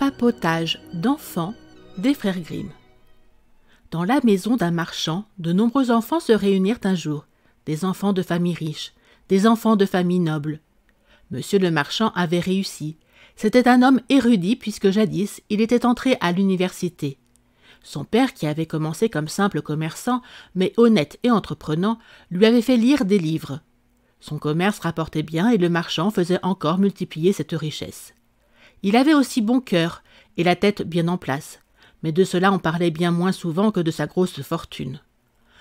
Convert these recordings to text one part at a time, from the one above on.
Papotage d'enfants des frères Grimm. Dans la maison d'un marchand, de nombreux enfants se réunirent un jour, des enfants de familles riches, des enfants de familles nobles. Monsieur le marchand avait réussi. C'était un homme érudit puisque jadis il était entré à l'université. Son père, qui avait commencé comme simple commerçant, mais honnête et entreprenant, lui avait fait lire des livres. Son commerce rapportait bien et le marchand faisait encore multiplier cette richesse. Il avait aussi bon cœur et la tête bien en place, mais de cela on parlait bien moins souvent que de sa grosse fortune.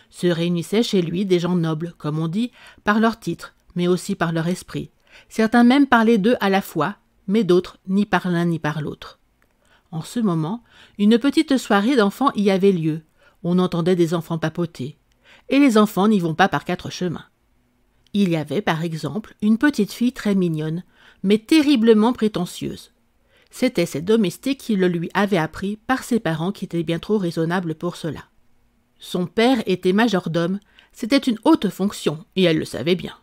Se réunissaient chez lui des gens nobles, comme on dit, par leur titre, mais aussi par leur esprit. Certains même parlaient d'eux à la fois, mais d'autres ni par l'un ni par l'autre. En ce moment, une petite soirée d'enfants y avait lieu. On entendait des enfants papoter. Et les enfants n'y vont pas par quatre chemins. Il y avait, par exemple, une petite fille très mignonne, mais terriblement prétentieuse. C'étaient ses domestiques qui le lui avaient appris par ses parents qui étaient bien trop raisonnables pour cela. Son père était majordome, c'était une haute fonction, et elle le savait bien.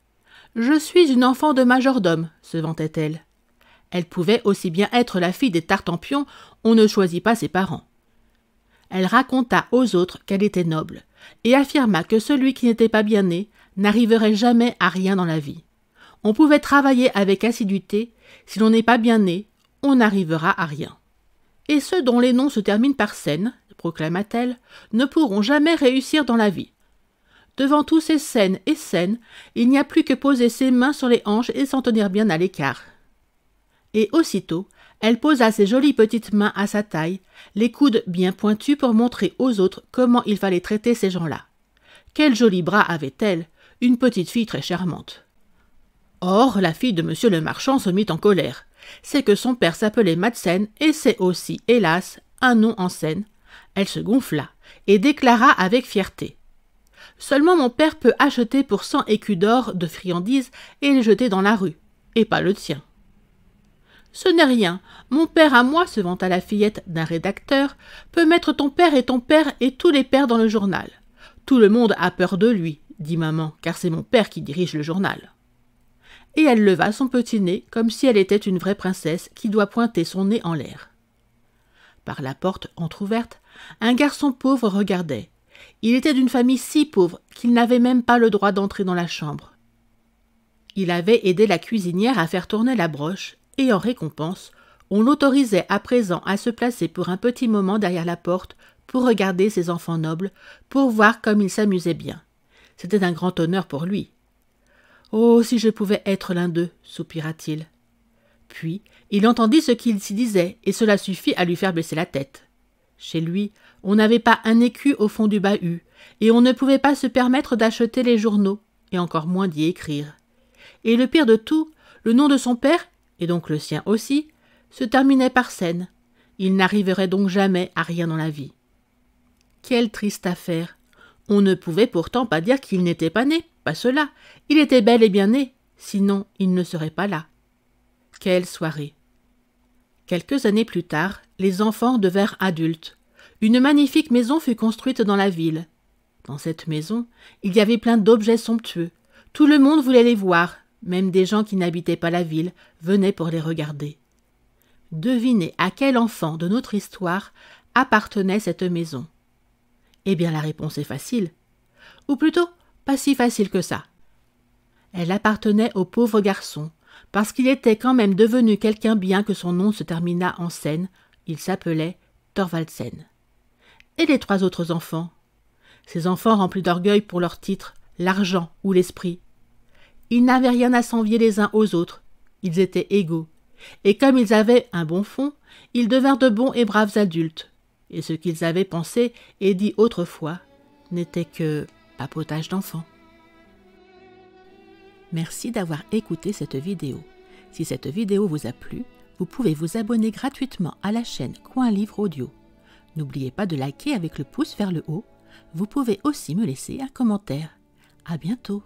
« Je suis une enfant de majordome », se vantait-elle. Elle pouvait aussi bien être la fille des Tartempions, on ne choisit pas ses parents. Elle raconta aux autres qu'elle était noble, et affirma que celui qui n'était pas bien né n'arriverait jamais à rien dans la vie. On pouvait travailler avec assiduité, si l'on n'est pas bien né, on n'arrivera à rien. Et ceux dont les noms se terminent par Sen, proclama-t-elle, ne pourront jamais réussir dans la vie. Devant tous ces Sen et Sen, il n'y a plus que poser ses mains sur les hanches et s'en tenir bien à l'écart. Et aussitôt, elle posa ses jolies petites mains à sa taille, les coudes bien pointus pour montrer aux autres comment il fallait traiter ces gens-là. Quels jolis bras avait-elle, une petite fille très charmante. Or, la fille de monsieur le marchand se mit en colère. C'est que son père s'appelait Madsen et c'est aussi, hélas, un nom en Sen. Elle se gonfla et déclara avec fierté. Seulement mon père peut acheter pour 100 écus d'or de friandises et les jeter dans la rue, et pas le tien. Ce n'est rien, mon père à moi, se vanta la fillette d'un rédacteur, peut mettre ton père et tous les pères dans le journal. Tout le monde a peur de lui, dit maman, car c'est mon père qui dirige le journal. Et elle leva son petit nez comme si elle était une vraie princesse qui doit pointer son nez en l'air. Par la porte entr'ouverte, un garçon pauvre regardait. Il était d'une famille si pauvre qu'il n'avait même pas le droit d'entrer dans la chambre. Il avait aidé la cuisinière à faire tourner la broche, et en récompense, on l'autorisait à présent à se placer pour un petit moment derrière la porte pour regarder ses enfants nobles, pour voir comme ils s'amusaient bien. C'était un grand honneur pour lui. « Oh, si je pouvais être l'un d'eux !» soupira-t-il. Puis, il entendit ce qu'il s'y disait, et cela suffit à lui faire baisser la tête. Chez lui, on n'avait pas un écu au fond du bahut, et on ne pouvait pas se permettre d'acheter les journaux, et encore moins d'y écrire. Et le pire de tout, le nom de son père, et donc le sien aussi, se terminait par Sen. Il n'arriverait donc jamais à rien dans la vie. Quelle triste affaire! On ne pouvait pourtant pas dire qu'il n'était pas né, pas cela. Il était bel et bien né, sinon il ne serait pas là. Quelle soirée! Quelques années plus tard, les enfants devinrent adultes. Une magnifique maison fut construite dans la ville. Dans cette maison, il y avait plein d'objets somptueux. Tout le monde voulait les voir, même des gens qui n'habitaient pas la ville venaient pour les regarder. Devinez à quel enfant de notre histoire appartenait cette maison. Eh bien, la réponse est facile. Ou plutôt, pas si facile que ça. Elle appartenait au pauvre garçon, parce qu'il était quand même devenu quelqu'un bien que son nom se terminât en Sen. Il s'appelait Thorvaldsen. Et les trois autres enfants? Ces enfants remplis d'orgueil pour leur titre, l'argent ou l'esprit. Ils n'avaient rien à s'envier les uns aux autres. Ils étaient égaux. Et comme ils avaient un bon fond, ils devinrent de bons et braves adultes. Et ce qu'ils avaient pensé et dit autrefois n'était que papotage d'enfants. Merci d'avoir écouté cette vidéo. Si cette vidéo vous a plu, vous pouvez vous abonner gratuitement à la chaîne Coin Livre Audio. N'oubliez pas de liker avec le pouce vers le haut. Vous pouvez aussi me laisser un commentaire. À bientôt.